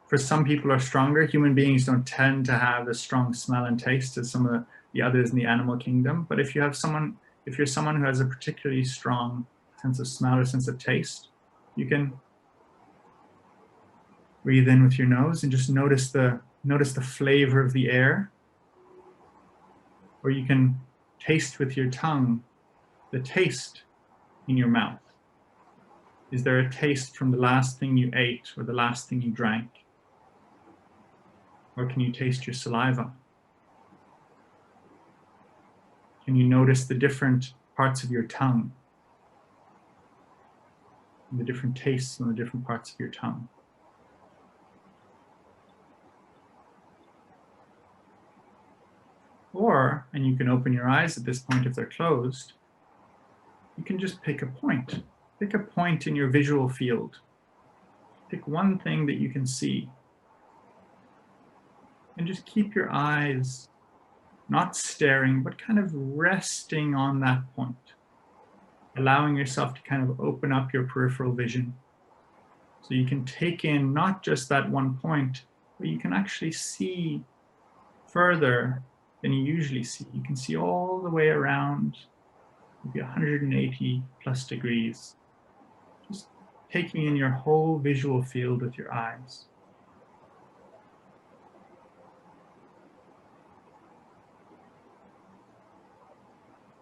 for some people, are stronger. Human beings don't tend to have as strong smell and taste as some of the others in the animal kingdom. But if you're someone who has a particularly strong sense of smell or sense of taste, you can breathe in with your nose and just notice the flavor of the air. Or you can taste with your tongue the taste in your mouth. Is there a taste from the last thing you ate or the last thing you drank? Or can you taste your saliva? Can you notice the different parts of your tongue? And the different tastes on the different parts of your tongue? Or, and you can open your eyes at this point if they're closed, you can just pick a point. Pick a point in your visual field. Pick one thing that you can see. And just keep your eyes not staring, but kind of resting on that point. Allowing yourself to kind of open up your peripheral vision. So you can take in not just that one point, but you can actually see further than you usually see. You can see all the way around, maybe 180 plus degrees. Just taking in your whole visual field with your eyes.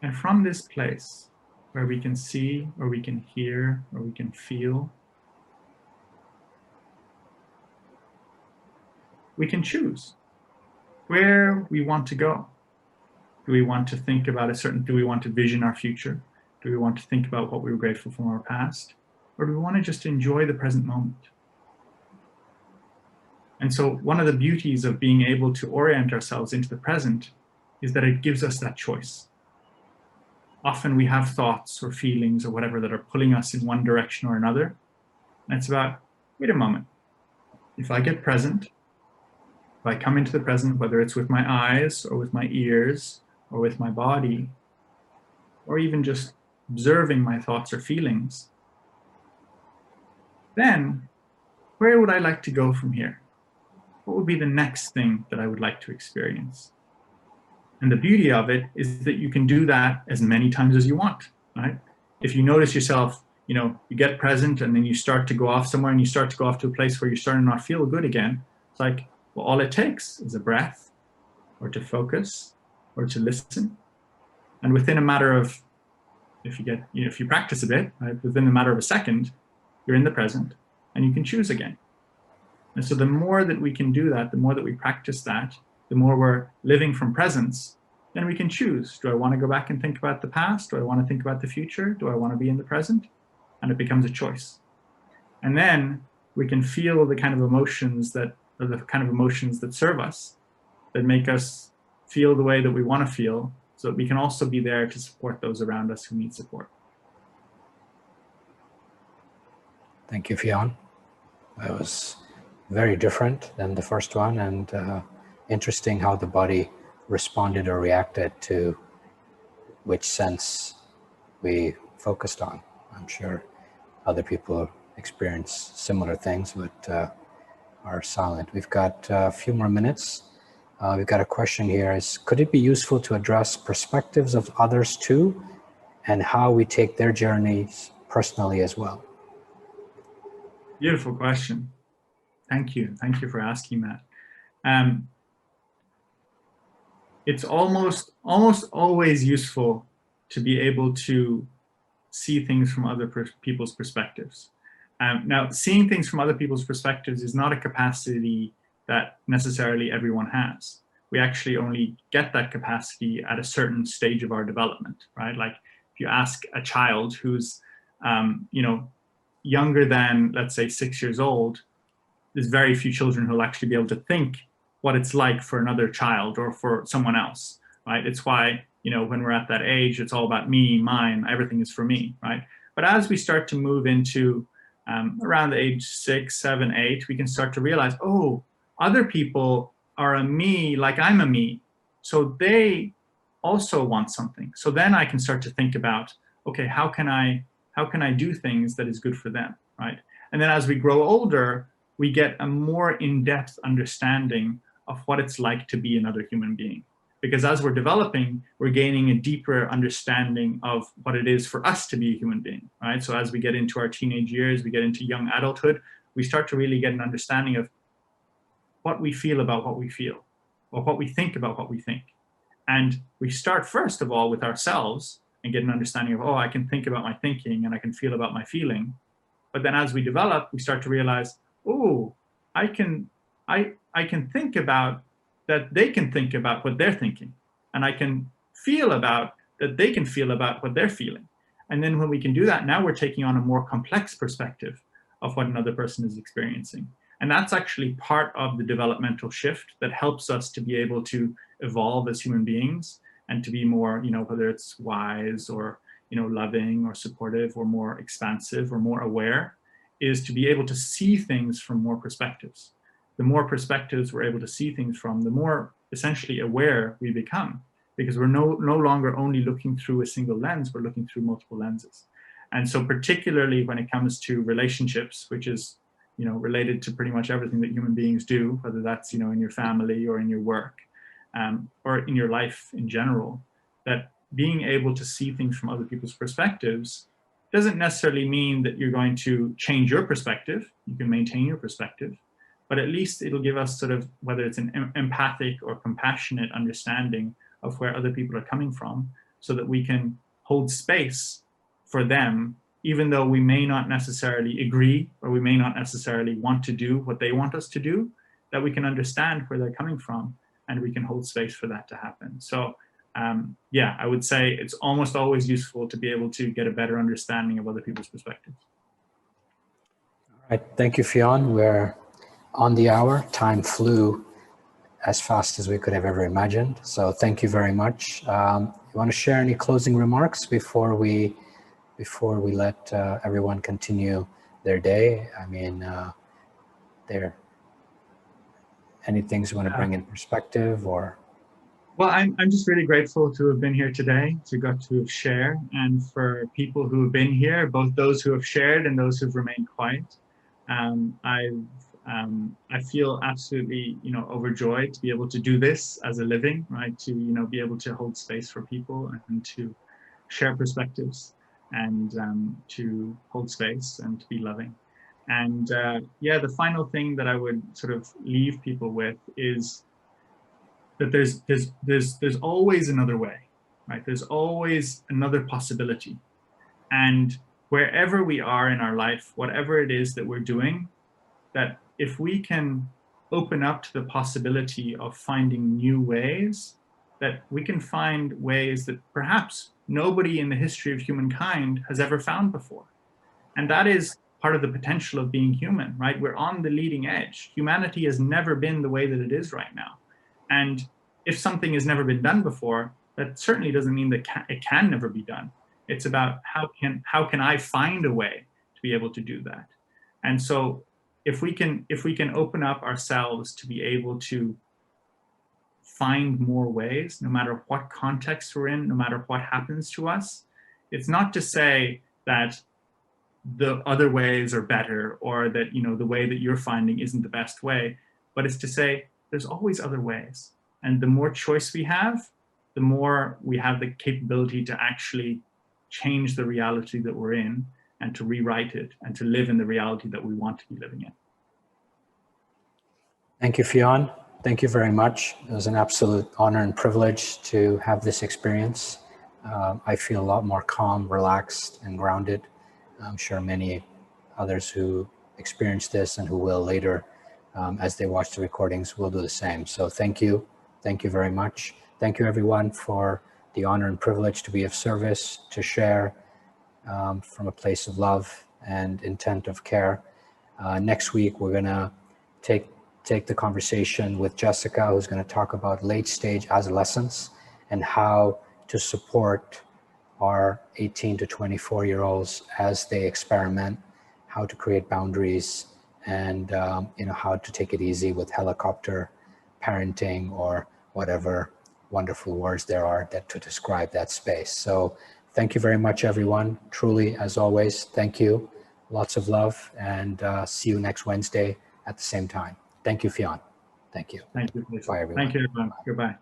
And from this place, where we can see, or we can hear, or we can feel, we can choose where we want to go. Do we want to think about do we want to vision our future? Do we want to think about what we were grateful for in our past? Or do we want to just enjoy the present moment? And so one of the beauties of being able to orient ourselves into the present is that it gives us that choice. Often we have thoughts or feelings or whatever that are pulling us in one direction or another. And it's about, wait a moment, if I get present, if I come into the present, whether it's with my eyes or with my ears or with my body, or even just observing my thoughts or feelings, then where would I like to go from here? What would be the next thing that I would like to experience? And the beauty of it is that you can do that as many times as you want, right? If you notice yourself, you get present and then you start to go off somewhere and you start to go off to a place where you're starting to not feel good again. It's like, well, all it takes is a breath, or to focus, or to listen. And within a matter of, if you practice a bit, right, within a matter of a second, you're in the present and you can choose again. And so the more that we can do that, the more that we practice that, the more we're living from presence, then we can choose. Do I want to go back and think about the past? Do I want to think about the future? Do I want to be in the present? And it becomes a choice. And then we can feel the kind of emotions that serve us, that make us feel the way that we want to feel, so that we can also be there to support those around us who need support. Thank you, Fionn. That was very different than the first one, and interesting how the body responded or reacted to which sense we focused on. I'm sure other people experience similar things, but are silent. We've got a few more minutes. We've got a question here. Could it be useful to address perspectives of others too, and how we take their journeys personally as well? Beautiful question. Thank you. Thank you for asking that. It's almost always useful to be able to see things from other people's perspectives. Now, seeing things from other people's perspectives is not a capacity that necessarily everyone has. We actually only get that capacity at a certain stage of our development, right? Like if you ask a child who's, younger than, let's say, 6 years old, there's very few children who will actually be able to think what it's like for another child or for someone else, right? It's why, when we're at that age, it's all about me, mine, everything is for me, right? But as we start to move into around the age 6, 7, 8, we can start to realize, oh, other people are a me like I'm a me. So they also want something. So then I can start to think about, okay, how can I do things that is good for them, right? And then as we grow older, we get a more in-depth understanding of what it's like to be another human being. Because as we're developing, we're gaining a deeper understanding of what it is for us to be a human being, right? So as we get into our teenage years, we get into young adulthood, we start to really get an understanding of what we feel about what we feel, or what we think about what we think. And we start first of all with ourselves and get an understanding of, oh, I can think about my thinking and I can feel about my feeling. But then as we develop, we start to realize, oh, I can think about that they can think about what they're thinking. And I can feel about that they can feel about what they're feeling. And then when we can do that, now we're taking on a more complex perspective of what another person is experiencing. And that's actually part of the developmental shift that helps us to be able to evolve as human beings and to be more, whether it's wise or, loving or supportive or more expansive or more aware, is to be able to see things from more perspectives. The more perspectives we're able to see things from, the more essentially aware we become, because we're no longer only looking through a single lens, we're looking through multiple lenses. And so particularly when it comes to relationships, which is related to pretty much everything that human beings do, whether that's in your family or in your work, or in your life in general, that being able to see things from other people's perspectives doesn't necessarily mean that you're going to change your perspective. You can maintain your perspective, but at least it'll give us sort of, whether it's an empathic or compassionate understanding of where other people are coming from, so that we can hold space for them, even though we may not necessarily agree or we may not necessarily want to do what they want us to do, that we can understand where they're coming from and we can hold space for that to happen. So yeah, I would say it's almost always useful to be able to get a better understanding of other people's perspectives. All right, thank you, Fionn. We're on the hour. Time flew as fast as we could have ever imagined. So thank you very much. You want to share any closing remarks before we let everyone continue their day? I mean, any things you want to bring in perspective or? Well, I'm just really grateful to have been here today, to share, and for people who have been here, both those who have shared and those who've remained quiet. I feel absolutely, overjoyed to be able to do this as a living, right? To, be able to hold space for people and to share perspectives. and to hold space and to be loving. And yeah, the final thing that I would sort of leave people with is that there's always another way, right? There's always another possibility. And wherever we are in our life, whatever it is that we're doing, that if we can open up to the possibility of finding new ways, that we can find ways that perhaps nobody in the history of humankind has ever found before. And that is part of the potential of being human, right? We're on the leading edge. Humanity has never been the way that it is right now. And if something has never been done before, that certainly doesn't mean that it can never be done. It's about how can I find a way to be able to do that. And so if we can open up ourselves to be able to find more ways, no matter what context we're in, no matter what happens to us, it's not to say that the other ways are better, or that, you know, the way that you're finding isn't the best way, but it's to say there's always other ways. And the more choice we have, the more we have the capability to actually change the reality that we're in and to rewrite it and to live in the reality that we want to be living in. Thank you, Fionn. Thank you very much. It was an absolute honor and privilege to have this experience. I feel a lot more calm, relaxed, and grounded. I'm sure many others who experienced this and who will later, as they watch the recordings, will do the same. So thank you. Thank you very much. Thank you, everyone, for the honor and privilege to be of service, to share from a place of love and intent of care. Next week, we're going to take the conversation with Jessica, who's going to talk about late-stage adolescence and how to support our 18 to 24-year-olds as they experiment, how to create boundaries, and you know, how to take it easy with helicopter parenting, or whatever wonderful words there are that to describe that space. So thank you very much, everyone. Truly, as always, thank you. Lots of love, and see you next Wednesday at the same time. Thank you, Fionn. Thank you. Thank you. Bye, everyone. Thank you, everyone. Goodbye.